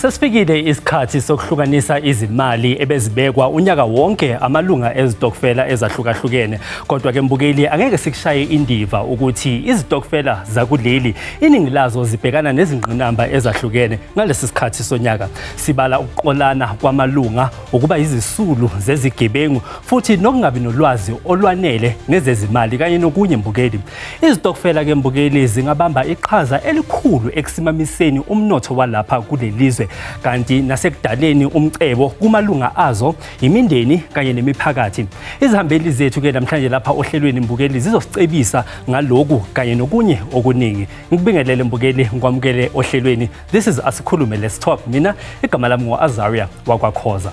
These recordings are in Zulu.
Sesifikile isikhathi sokuhlukanisa izimali ebezibekwa unyaka wonke amalunga ezitokfela ezahlukahlukene. Kodwa ke mbukeli angeke sikushaye indiva ukuthi izitokfela zakuleli iningi lazo zibhekana nezingqinamba ezahlukene ngalesi sikhathi sonyaka. Sibala ukuqolana kwamalunga, ukuba izisulu zezigebengu futhi nokungabi nolwazi olwanele ngezezimali kanye nokunye mbukeli. Izitokfela ke mbukeli zingabamba iqhaza elikhulu ekusimamiseni umnotho walapha kulelizwe kanti nasekudaleni umcebo kumalunga azo, imindeni kanye nemiphakathi. Izihambeli zethu ke namhlanje lapha ohlelweni mbukeli zizosicebisa ngaloku kanye nokunye okuningi. Ngikubingelele mbukeli, ngikwamukele ohlelweni. This is Asikhulume, Let's Talk. Mina igama lami ngo-Azaria wakwaKhoza.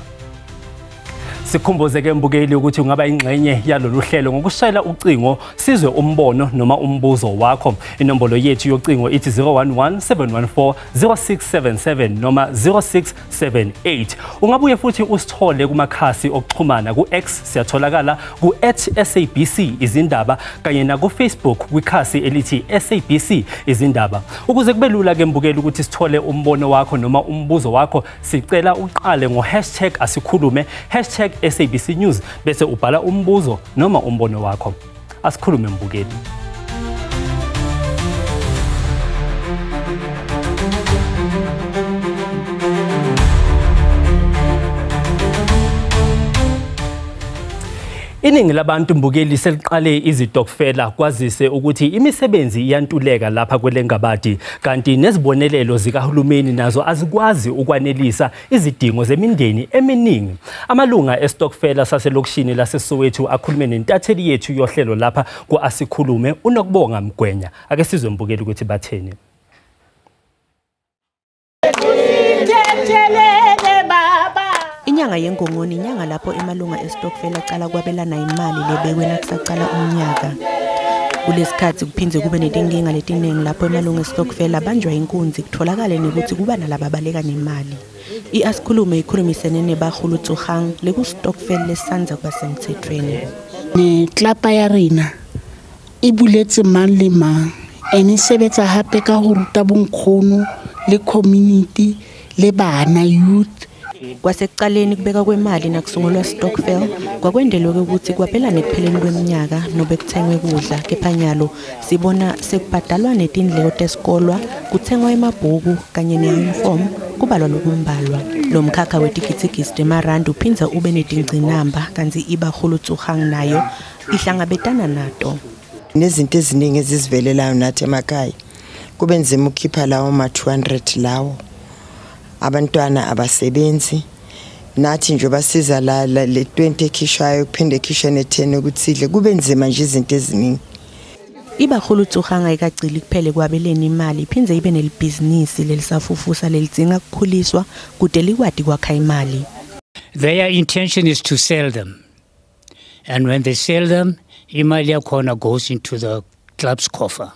Sikhumbuze ke mbukeli ukuthi ungaba ingxenye yalolu hlelo ngokushayela ucingo sizwe umbono noma umbuzo wakho. Inombolo yethu yocingo ithi 011-714-0677 noma 0678. Ungabuye futhi usithole kumakhasi okuxhumana ku-X siyatholakala ku@SABC izindaba kanye na ku-Facebook kwikhasi elithi SABC izindaba. Ukuze kube lula ke mbukeli ukuthi sithole umbono wakho noma umbuzo wakho, sicela uqale #asikhulume #SABC News bese ubhala umbuzo noma umbono wakho. Asikhulume mbukeli. Iningi labantu mbukeli seliqale izitokfela kwazise ukuthi imisebenzi iyantuleka lapha kwelengabadi kanti nezibonelelo zikahulumeni nazo azikwazi ukwanelisa izidingo zemindeni eminingi. Amalunga estokfela saselokishini laseSoweto akhulume nentatheli yethu yohlelo lapha ku-Asikhulume uNokubonga Mgwenya. Ake sizwe mbukeli ukuthi batheni. Inyanga yengongoni inyanga lapho emalunga estokfela aqala kwabelana imali lebekwe nakusaqala umnyaka. Kulesikhathi kuphindze kube netinkinga letiningi lapho emalunga estokfela banjwa inkunzi kutholakala ukuthi kuba nalabo abaleka nemali. Asikhulume ikhulumisene nebahulu Tsogang lekusitokfela lesanza kwasemthethweni. Ne club ya rena e buletse mang le mang ene sebetsa hape ka ho ruta bonkgono le community le bana youth. Kwasekuqaleni kubeka kwemali nakusungulwa stokfel kwakwendelwe ukuthi kwaphelane ekupheleni kweminyaka nobe kuthengwe kudla, kepha nyalo sibona sekubhadalwa netindleko tesikolwa, kuthengwa emabhuku kanye neuniform kubalwa lokumbalwa. Lo mkhakha wetikitsikisi emarandi uphinza ube netingcinamba kanti ibahulu Tsogang nayo ihlangabetana nato. Nezinto eziningi ezizivelelayo nathi emakhaya kube nzima ukukhipha lawo ma-200 lawo. Abantwana abasebenzi nathi nje basiza la le 20 ekhishwayo kuphinde ekhishwe ne10 ukutsidle kube nzima nje izinto eziningi. Ibahulu Tsogang ayikagcili kuphele kwabeleni imali, iphinze ibe nelibhizinisi lelisafufusa lelidzinga ukukhuliswa kude likwadi kwakha imali. Their intention is to sell them, and when they sell them, imali yakhona goes into the club's coffer.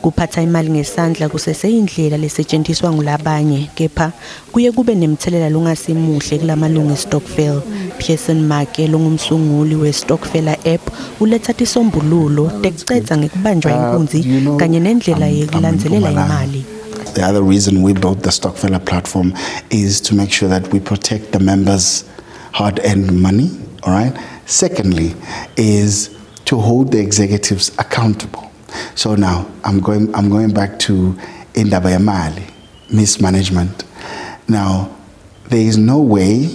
Kuphatha imali ngesandla kuseseyindlela lesetshenziswa ngulabanye, kepha kuye kube nemthelela longasimuhle kulamalunga estokfel. Pearson Make longumsunguli we-Stokfela app uletha isombululo tekucetha ngekubanjwa inkunzi kanye nendlela yokulandzelela imali. The other reason we built the Stokfela platform is to make sure that we protect the members' hard-earned money, all right? Secondly is to hold the executives accountable. So now I'm going back to indaba yamali, mismanagement. Now there is no way,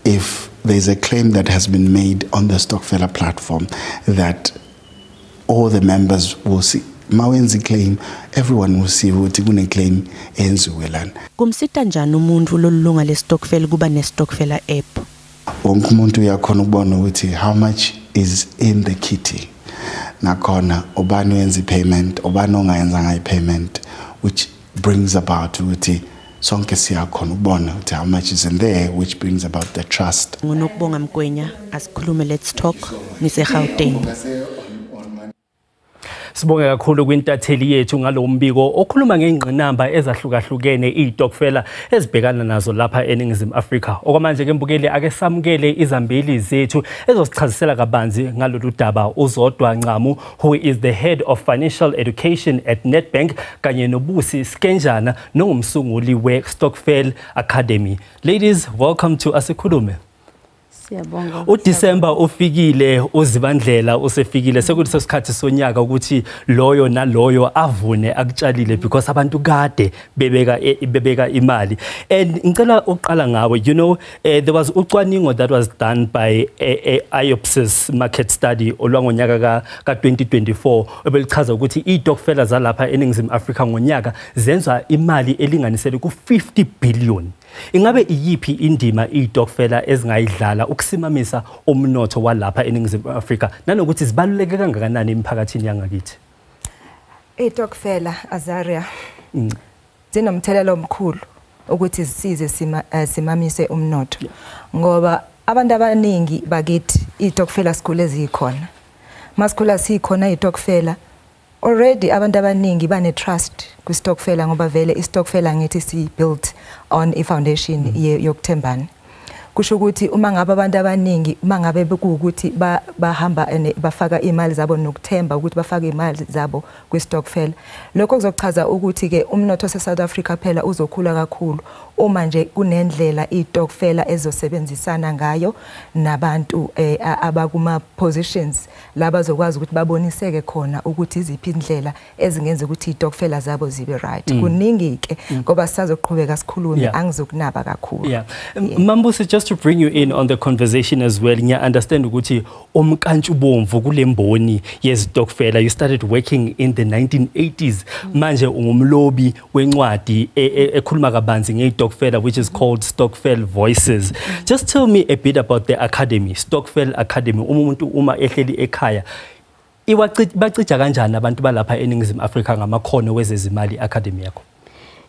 if there's a claim that has been made on the Stokfela platform, that all the members will see. Mawenzi claim, everyone will see ukuthi kune claim enziwelana. Kumsita njani umuntu lolunga le-Stokfela kuba ne-Stokfela app? Wonke umuntu uyakhona ukubona ukuthi how much is in the kitty. Nakhona ubani wenza payment, ubani ongayenza payment, which brings about ukuthi sonke siyakhona ukubona ukuthi how much is in there, which brings about the trust. Ngonokubonga Mgwenya, Asikhulume, Let's Talk, nise Gauteng. Sibonge kakhulu kwintatheli yethu ngalo mbiko okhuluma ngengqinamba ezahlukahlukene izitokfela ezibhekana nazo lapha eNingizimu Afrika. Okwamanje ke mbukeli ake samukele izambili zethu ezosichazisela kabanzi ngalolu daba uZodwa Ncamu, who is the head of financial education at Nedbank, kanye noBusi Skenjana nongumsunguli we-Stokvel Academy. Ladies, welcome to Asikhulume. uDisemba ufikile, uZibandlela usefikile, sekuthi sesikhathi sonyaka ukuthi loyo naloyo avune akutshalile because abantu kade bebeka imali. And ngicela uqala ngawe, you know, there was ucwaningo that was done by IOPSIS market study olwangonyaka ka 2024 obelichaza ukuthi izitokfela zalapha eNingizimu Afrika ngonyaka zenza imali elinganisele ku 50 billion. Ingabe iyipi indima izitokfela ezingayidlala ukusimamisa umnotho walapha eNingizimu Afrika nanokuthi zibaluleke kangakanani emphakathini yangakithi? Izitokfela Azaria zinomthelela omkhulu ukuthi zisize simamise umnotho, ngoba abantu abaningi bakithi izitokfela sikhule zikhona. Masikhula sikhona izitokfela already abantu abaningi bane trust kwi-stokfela ngoba vele i-stokfela ngithi si built on a foundation yokuthembana. Kusho ukuthi uma ngabe abantu abaningi mangabe bekuwukuthi bahamba bafaka imali zabo nokuthemba ukuthi bafaka imali zabo kwi-stokfela, lokho kuzochaza ukuthi ke umnotho se-South Africa phela uzokhula kakhulu uma nje kunendlela izitokfela ezosebenzisana ngayo nabantu abakuma positions la bazokwazi ukuthi baboniseke khona ukuthi iziphi indlela ezingenza ukuthi izitokfela zabo zibe right. Kuningi ke ngoba sisazoqhubeka sikhulume, angizokunaba kakhulu. Mambusi, just to bring you in on the conversation as well, ngiya understand ukuthi umkantshubomvu kulemboni yezitokfela, you started working in the 1980s. Manje ungumlobi wencwadi ekhuluma kabanzi ngezitokfela, which is called Stokvel Voices. Just tell me a bit about the academy, Stokvel Academy. Umuntu uma ehleli ekhaya bacija kanjani abantu balapha eNingizimu Afrika ngamakhono wezezimali academy yakho?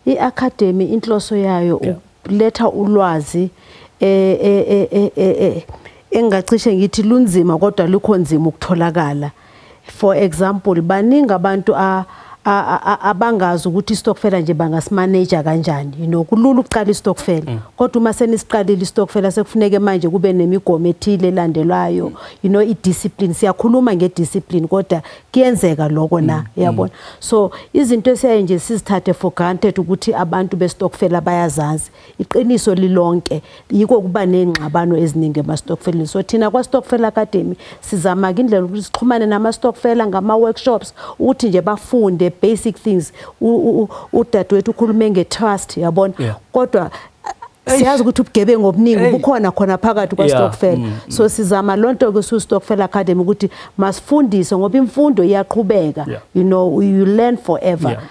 I-academy inhloso yayo ukuletha ulwazi engacishe ngithi lunzima kodwa lukhonzima ukutholakala. For example, baningi abantu abangazi ukuthi istokfela nje bangasimanager kanjani. You know, kulula ukuqala istokfela kodwa uma senisiqalile istokfela sekufuneke manje kube nemigomo ethile elandelwayo. You know, idiscipline, siyakhuluma ngediscipline kodwa kuyenzeka lokho na, yabona. So izinto esiyaye nje sizithathe for granted ukuthi abantu bestokfela bayazazi. Iqiniso lilonke yiko kuba nengxabano eziningi emastokfeleni. So thina kwa Stokvel Academy sizama indlela ukuthi sixhumane namastokfela ngama workshops ukuthi nje bafunde basic things. Udadewethu ukhulume ngetrust, yabona, kodwa siyazi ukuthi ubugebengu obuningi bukhona khona phakathi kwaStokvel. So sizama lonto ke Stokvel Academy ukuthi masifundise ngoba imfundo iyaqhubeka. You know, you learn forever.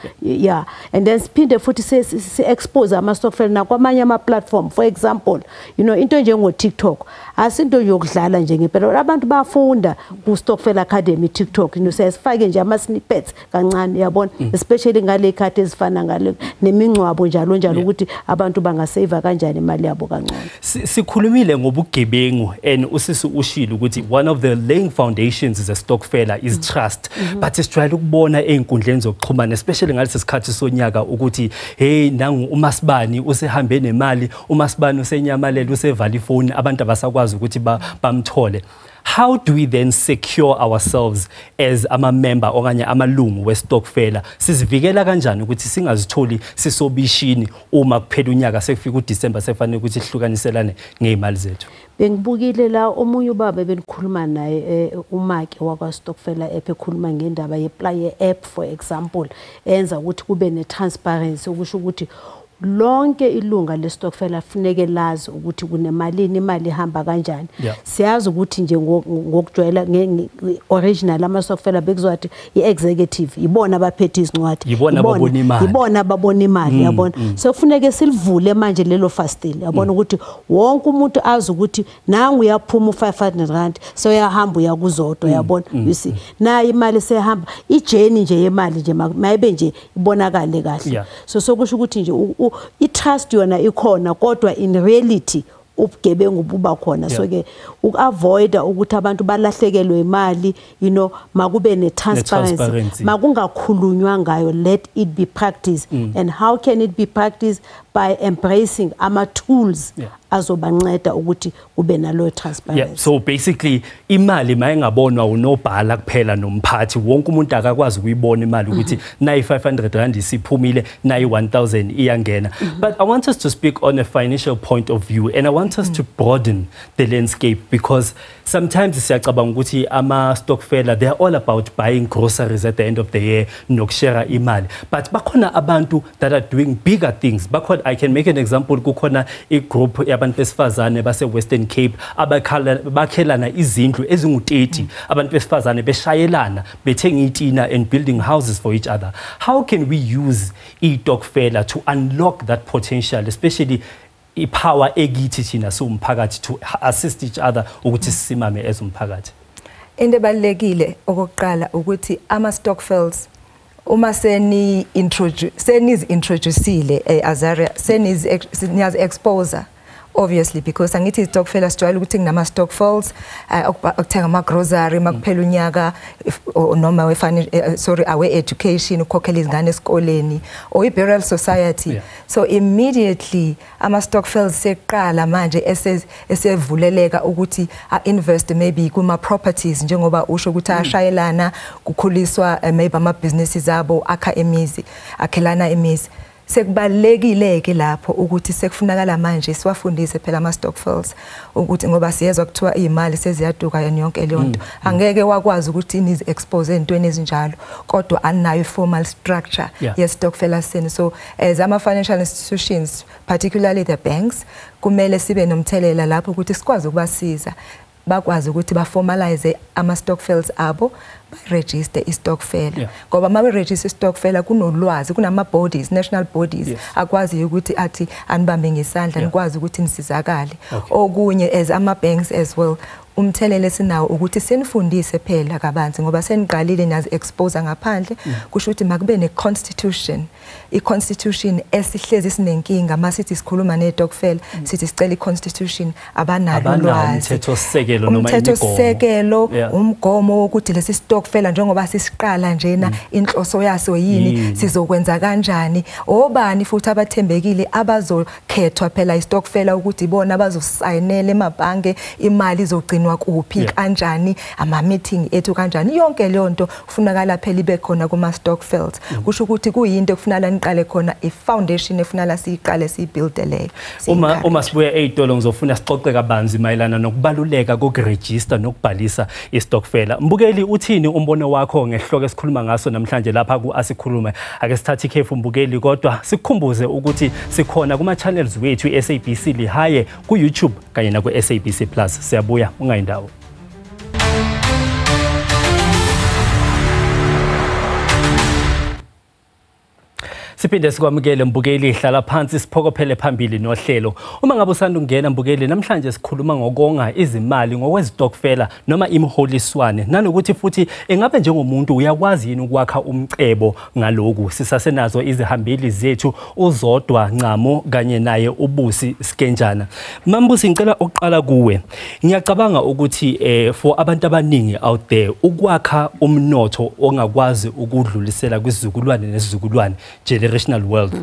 And then siphinde futhi si expose ama-stokvel nakwamanye ama platform. For example, you know, into njengo TikTok asinto yokudlala nje ngempela, abantu bafunda ku Stokvel Academy TikTok. You know, sesifake nje ama snippets kancane, yabona, especially ngale khathi ezifana ngale nemingcwabo njalo njalo ukuthi abantu bangasave kanjani imali yabo kancane. Sikhulumile ngobugebengu and usisi ushilo ukuthi one of the laying foundations ze-stokfela is trust. But sijwayele ukubona einkundleni zokuxhumana, especially ngalesi sikhathi sonyaka ukuthi hey nangu uMasibani usehambe nemali, uMasibani usenyamalele, usevala ifoni, abantu abasakwazi ukuthi bamthole. How do we then secure ourselves as ama-member okanye amalungu we-stokfela? Sizivikela kanjani ukuthi singazitholi sisobishini uma kuphela unyaka sekufika uDisemba sefanele ukuthi sihlukaniselane ngezimali zethu? Bengibukile la omunye ubaba benikhuluma naye uMake wakwaStokfela app ekhuluma ngendaba ye app, for example, enza ukuthi kube ne-transparency, ukusho ukuthi lonke ilunga leStokfela funeke lazi ukuthi kunemalini, imali ihamba kanjani. Siyazi ukuthi nje ngokujwayela original ama-stokfela bekuzothi i-executive ibona abaphethe izincwadi, ibona ababona imali, yabona. So kufuneke silivule manje lelo fastile, yabona, ukuthi wonke umuntu azi ukuthi nangu uyaphuma u500 rand so uyahamba uyakuZodwa, yabona. You see, na imali sehamba ijeni nje yemali nje mayibe nje ibonakale kahle. So sokusho ukuthi nje i-trust yona ikhona kodwa in reality ubugebengu buba khona so ke ukavoida ukuthi abantu balahlekelwe imali makube ne transparency makungakhulunywa ngayo let it be practiced and how can it be practiced by embracing ama tools azobanceda ukuthi kube nalo transparency. So basically imali mayengabonwa unobhala kuphela nomphathi wonke umuntu akakwazi ukuyibona imali ukuthi nayi 500 rand isiphumile nayi 1000 iyangena. But I want us to speak on a financial point of view and I want us to broaden the landscape because sometimes siyacabanga ukuthi ama stockfella they are all about buying groceries at the end of the year nokushare imali but bakhona abantu that are doing bigger things. I can make an example kukhona a group yabantu besifazane base Western Cape bakhelana izindlu ezingu30 abantu besifazane beshayelana bethenga itina and building houses for each other. How can we use iTokfela to unlock that potential, especially ipower egithi thina somphakathi to assist each other ukuthi sisimame as umphakathi? Into ebalekile okokuqala ukuthi ama stockfells uma seni introduceile Azaria seniz exposure obviously because angithi stockfella sijwayele ukuthi kunama stockfalls ukuthenga ama grocery makuphela unyaka noma awe education ukhokhela izingane esikoleni or i-burial society so immediately ama stockfalls seqala manje esevuleleka ukuthi invest maybe kuma properties njengoba usho ukuthi ashayelana kukhuliswa maybe ama businesses abo akha imizi akhelana imizi sekubalekile ke lapho ukuthi sekufunakala manje siwafundise phela ama stockfalls ukuthi ngoba siyezwa kuthiwa imali seziyaduka yonke leyo nto angeke wakwazi ukuthi nizi expose entweni ezinjalo kodwa anayo formal structure ye stockfella seni so as ama financial institutions particularly the banks kumele sibe nomthelela lapho ukuthi sikwazi ukubasiza bakwazi ukuthi ba formalize ama stockfells abo register istokfela ngoba uma register istokfela kunolwazi kunama bodies national bodies akwazi ukuthi athi anibambe ngesandla nikwazi ukuthi nisizakale okunye as ama banks as well umthelele sinawo ukuthi senifundise phela kabanzi ngoba seniqalile nazi expose ngaphandle kusho ukuthi makube ne constitution i-constitution esihlezi sinenkinga masithi sikhuluma neTokfela sithi sicela i-constitution abanalo ulwazi umthetho-sekelo umgomo ukuthi lesi stokfela njengoba sisiqala njena inhloso yaso yini sizokwenza kanjani obani futhi abathembekile abazokhethwa phela istokfela ukuthi ibona abazosayinela emabhange imali izogcinwa kuphi kanjani ama meeting ethu kanjani yonke leyo nto kufunakala phela ibe khona kuma stockfells kusho ukuthi kuyinto kufunala niqale khona i-foundation efunala siyiqale siyibuildeleyo uma sibuya eyitolo ngizofuna sixoxe kabanzi mayelana nokubaluleka kokuregister nokubhalisa istokfela. Mbukeli uthini umbono wakho ngesihloko esikhuluma ngaso namhlanje lapha ku-asikhuluma ake sithathe ikhefu mbukeli kodwa sikhumbuze ukuthi sikhona kuma channels wethu SABC Lihaye ku YouTube kanye na ku SABC Plus. Siyabuya ungayindawo. Siphinde sikwamukele mbukeli ihlala phansi siphokophele phambili nohlelo. Uma ngabe usanda ungena mbukeli namhlanje sikhuluma ngokonga izimali ngokwezitokfela noma imholiswane nanokuthi futhi engabe njengomuntu uyakwazi yini ukwakha umcebo ngaloku. Sisasenazo izihambeli zethu uZodwa Ncamo kanye naye uBusi Skenjana. Mambusi ngicela uqala kuwe. Ngiyacabanga ukuthi for abantu abaningi out there ukwakha umnotho ongakwazi ukudlulisela kwizizukulwane nesizukulwane generational wealth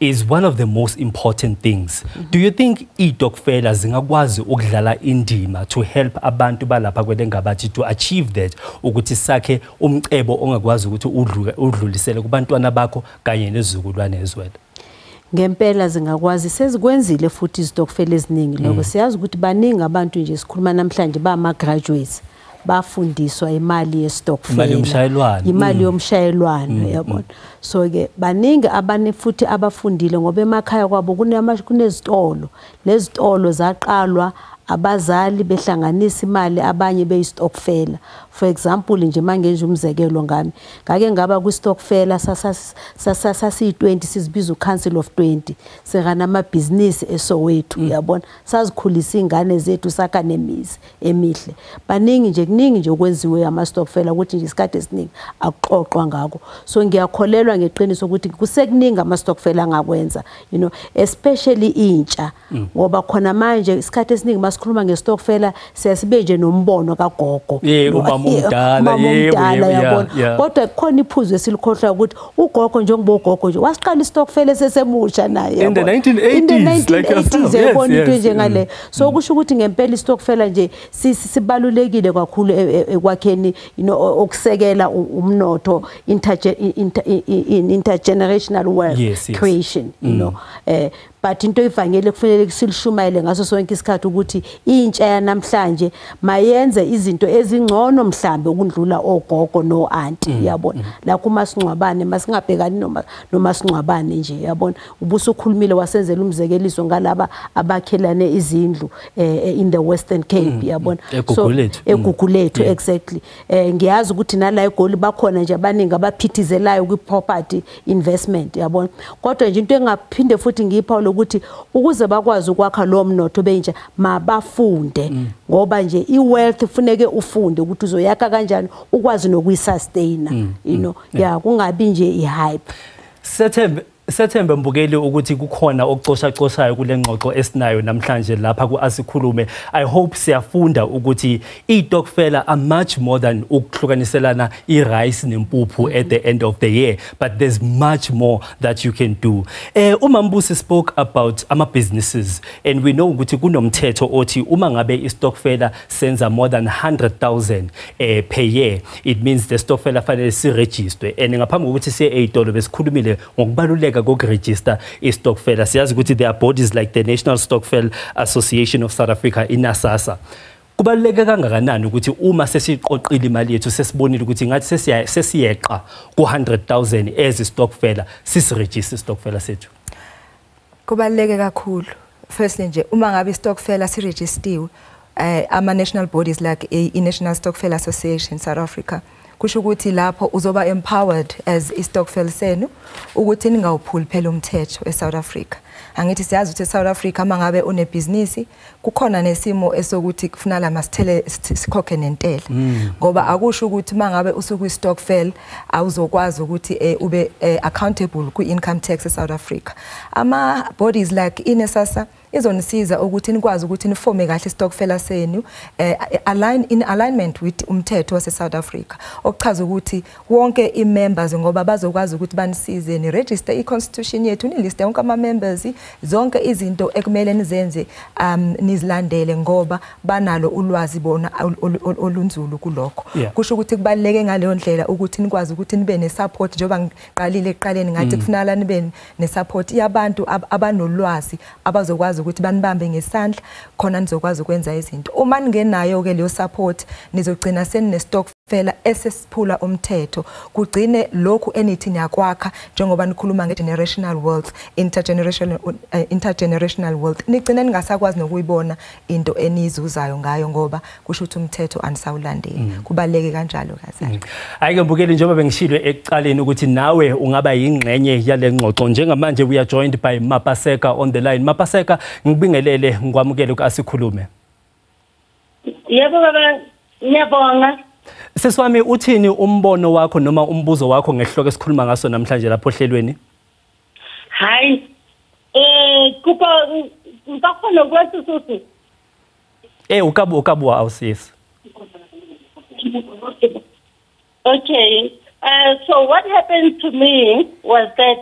is one of the most important things. Do you think iTokfela zingakwazi ukudlala indima to help abantu balapha kwelengabathi to achieve that ukuthi sakhe umcebo ongakwazi ukuthi udlulisele kubantwana bakho kanye nezizukulwane ezwela? Ngempela zingakwazi sezikwenzile futhi izitokfela eziningi lokho siyazi ukuthi baningi abantu nje sikhuluma namhlanje ba ama graduates bafundiswa imali yestokfela imali yomshayelwano yabona so ke baningi abane futhi abafundile ngoba emakhaya kwabo kunezitolo lezitolo zaqalwa abazali behlanganisa imali abanye beyistokfela. For example nje mangenje umzekelo ngami ngake ngaba ku stokfela sasi 20 sizibiza uCouncil of 20 sekana amabhizinisi eSoweto uyabona sazikhulisa ingane zethu sakha nemizi emihle baningi nje kuningi nje okwenziwe ama stokfela ukuthi nje isikade esiningi akuxoxwa ngako so ngiyakholelwa ngeqiniso ukuthi kusekuningi ama stokfela angakwenza you know especially intsha ngoba khona manje isikade esiningi masikhuluma ngestokfela siyasibe nje nombono kagogo umdala yabona kodwa khona iphuzu esilikhohlwa ukuthi ugogo njengoba ugogo nje wasiqala istokfela esesemusha naye in the 1980s yabona into njengale so kusho ukuthi ngempela istokfela nje sibalulekile kakhulu ekwakheni you know okusekela umnotho intergenerational wealth creation you know but into ivangele kufanele silishumayele ngaso sonke isikhathi ukuthi intsha yanamhlanje mayenze izinto ezingcono mhlambe ukundlula ogogo no auntie yabona la kuma singcwabane masingabhekani noma singcwabane nje yabona ubusukhulumile wasenzela umzekeliso ngalaba abakhelane izindlu in the Western Cape yabona so eGugulethu exactly ngiyazi ukuthi nala eGoli bakhona nje abaningi abaphithizelayo kwi property investment yabona kodwa nje into engaphinde futhi ngipha ukuthi ukuze bakwazi ukwakha lo mnotho bentsha mabafunde ngoba nje iwealth kufuneke ufunde ukuthi uzoyakha kanjani ukwazi nokuyisustain you know kungabi nje ihype Sethembe mbukeli ukuthi kukhona okucoshacoshayo kule ngxoxo esinayo namhlanje lapha kuasikhulume I hope siyafunda ukuthi iTokfela are much more than ukuhlukaniselana irice nempuphu at the end of the year but there's much more that you can do. uMambusi spoke about ama businesses and we know ukuthi kunomthetho othi uma ngabe iStokfela senza more than 100,000 per year it means the Stokfela fanele si register and ngaphambi kokuthi siye eItolo besikhulumile ngokubaluleka register iStokfela siyazi ukuthi there are bodies like the National Stokvel Association of South Africa iNASASA kubaluleke kangakanani ukuthi uma sesiqoqile imali yethu sesibonile ukuthi ngathi sesiyeqa ku 100,000 as iStokfela sisiregister iStokfela sethu kubaluleke kakhulu firstly nje uma ngabe iStokfela siregistiwe ama national bodies like i-National Stokvel Association South Africa kusho ukuthi lapho uzoba empowered as iStokvel senu ukuthi ningawuphuli phela umthetho eSouth Africa angithi siyazi ukuthi eSouth Africa mangabe unebusiness kukhona nesimo esokuthi kufanele masithele sikhokhe nentela ngoba akusho ukuthi mangabe usuku iStokvel awuzokwazi ukuthi ube accountable ku income tax eSouth Africa ama bodies like iNESASA izonisiza ukuthi nikwazi ukuthi nifome kahle iStokfela senu in alignment with umthetho wase South Africa okuchaza ukuthi wonke imembers ngoba bazokwazi ukuthi banisize ni register iconstitution yethu ni list yonke ama members zonke izinto ekumele nizenze nizilandele ngoba banalo ulwazi bona olunzulu kulokho kusho ukuthi kubaleke ngaleyo ndlela ukuthi nikwazi ukuthi nibe nesupport njengoba ngiqalile eqaleni ngathi kufanele nibe nesupport yabantu abanolwazi abazokwazi ukuthi banibambe ngesandla khona nizokwazi ukwenza izinto uma ningenayo ke leyo support nizogcina senineStokfela esesiphula umthetho kugcine lokhu anything yakwakha njengoba nikhuluma ngegenerational wealth intergenerational wealth nigcina ningasakwazi nokuyibona into enizuzayo ngayo ngoba kusho ukuthi umthetho anisawulandeli kubaleke kanjalo kazali ayike mbukeli njengoba bengishilo ekuqaleni ukuthi nawe ungaba yingxenye yale ngxoxo njengamanje we are joined by Mapaseka on the line Mapaseka ngibingelele ngikwamukele ukasikhulume Yebo baba ngiyabonga Seswami uthini umbono wakho noma umbuzo wakho ngehloko esikhuluma ngaso namhlanje lapho hlelweni Hayi kupa ngakho kwathi sothi ukabu awusisi Okay so what happened to me was that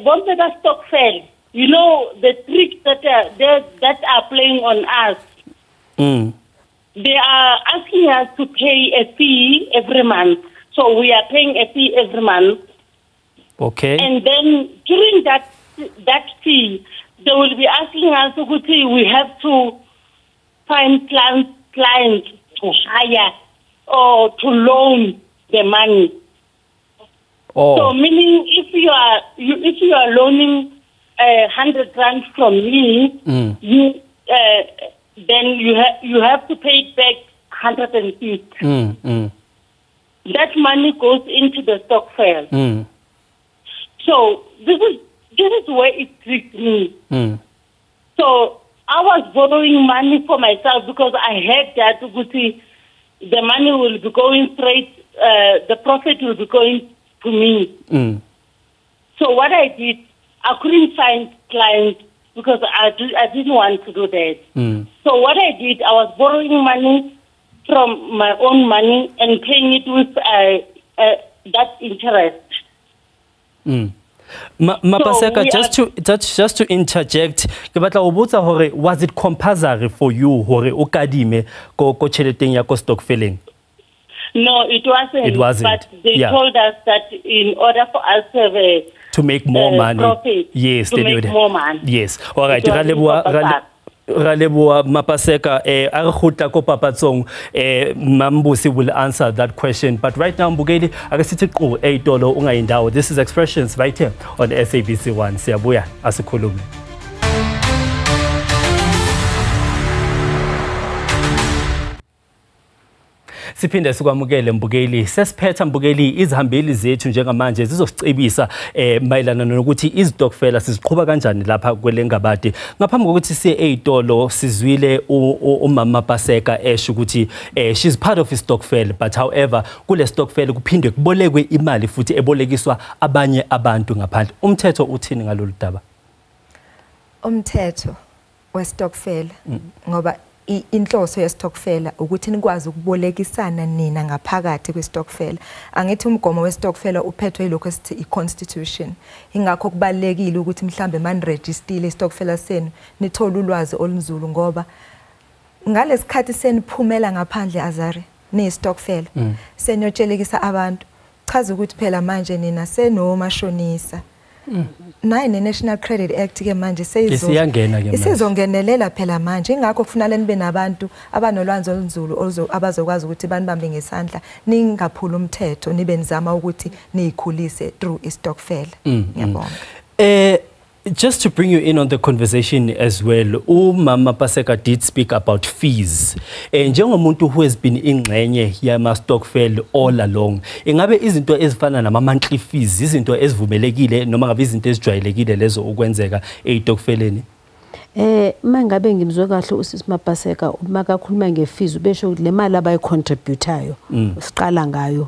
bombe ba Stokvel you know the tricks that are playing on us they are asking us to pay a fee every month so we are paying a fee every month okay and then during that fee they will be asking us we have to find clients to hire or to loan the money so meaning if you are loaning 100 rand from me then you have to pay it back 150. That money goes into the stokvel. So this is where it tricked me. So I was borrowing money for myself because I had that the money will be going straight, the profit will be going to me. So what I did, I couldn't find clients because I didn't want to do that. So what I did, I was borrowing money from my own money and paying it with that interest. Mapaseka, just to interject, was it compulsory for you hore o kadime ko tšheleteng ya ko stokfeleng? No, it wasn't. It wasn't. But they told us that in order for us to make more money, profit, yes, to make more money. Yes. All right. Raleboa Mapaseka, Arhuta ko papatsong, Mambusi will answer that question. But right now, Mbugeli, Agasitiku, $8 unga indawo. This is Expressions right here on SABC1. Siyabuya, asikhulume. Siphinde sikwamukele Mbugeli. Sesiphetha Mbugeli izihambeli zethu njengamanje zizosicebisa mayelana nokuthi izitokfela siziqhuba kanjani lapha kwelengabade. Ngaphambi kokuthi siye eitolo sizwile umama Paseka esho ukuthi she's part of istokfela, but however kule stokfela kuphinde kubolekwe imali futhi ebolekiswa abanye abantu ngaphandle. Umthetho uthini ngalolu daba? Umthetho westokfela ngoba inhloso yestokfela ukuthi nikwazi ukubolekisana nina ngaphakathi kwestokfela. Angithi umgomo westokfela uphethwe yilokho esithi iconstitution. Ingakho kubalekile ukuthi mhlambe man register istokfela senu nithola ulwazi olunzulu ngoba ngalesikhathi seniphumela ngaphandle Azari ne stokfela seniyotshelekisa abantu chaza ukuthi phela manje nina senomashonisa. Naye National Credit Act ke manje isizongenelela phela manje ingakho kufanele nibe nabantu abanolwazi olunzulu abazokwazi ukuthi banibambe ngesandla ningaphula umthetho nibe nizama ukuthi niyikhulise through istokfela. Ngiyabonga. Just to bring you in on the conversation as well, Mama Paseka did speak about fees. Njengomuntu who has been ingxenye yama stokvel all along, ingabe izinto ezifana nama monthly fees izinto ezivumelekile noma ngabe izinto ezijwayelekile lezo ukwenzeka eitokfeleni? Mangabe ngimzwe kahle usisi Mapaseka makakhuluma ngefees ubesho le mali abayicontributayo siqala ngayo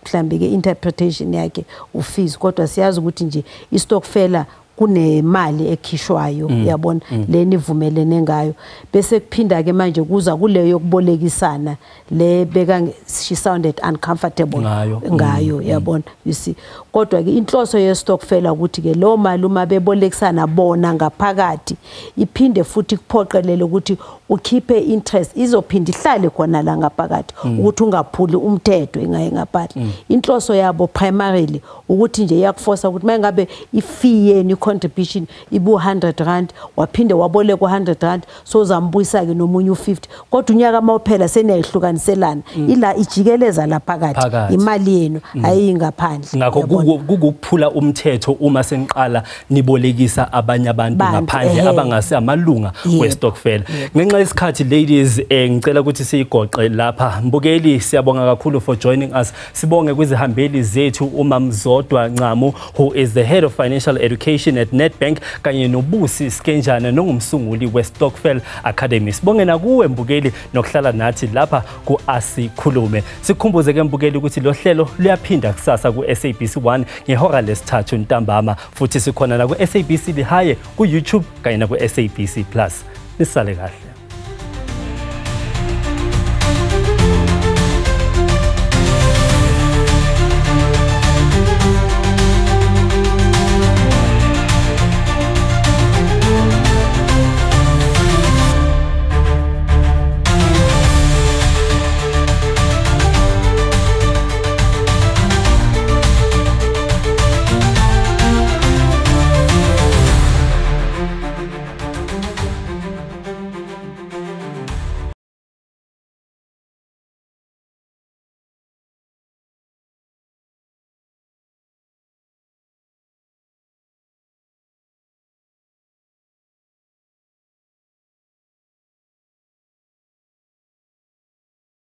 mhlambe ke interpretation yakhe ufees kodwa siyazi ukuthi nje istokfela kunemali ekhishwayo yabona leni ivumelene ngayo bese kuphinda ke manje kuza kuleyo yokubolekisana le beka she sounded uncomfortable ngayo yabona you see kodwa ke inhloso yestokfela ukuthi ke lo mali uma bebolekisana bona ngaphakathi iphinde futhi kuphoqelele ukuthi ukhiphe interest izophinda ihlale khona la ngaphakathi ukuthi ungaphuli umthetho ingayengaphathi inhloso yabo primarily ukuthi nje yakuforce ukuthi mangabe ifee yeni contribution ibu 100 rand waphinde waboleka 100 rand so uzambuyisa ke nomunye u50 kodwa unyaka mawuphela seniyayihlukaniselana ila ijikeleza laphakathi imali yenu ayingaphandle ngakho kukuphula umthetho uma seniqala nibolekisa abanye abantu ngaphandle abangase amalunga westokfela. Ngenxa yesikhathi ladies ngicela ukuthi siyigoqe lapha. Mbukeli siyabonga kakhulu for joining us. Sibonge kwizihambeli zethu uMamzodwa Ncamu who is the head of financial education at Nedbank kanye noBusi Skenjana nongumsunguli weStokvel Academy. Sibonge nakuwe Mbukeli nokuhlala nathi lapha ku Asikhulume. Sikhumbuze ke Mbukeli ukuthi lo hlelo luyaphinda kusasa ku SABC1 ngehora lesithathu ntambama futhi sikhona na ku SABC Lihaye ku YouTube kanye na ku SABC Plus. Nisale kahle.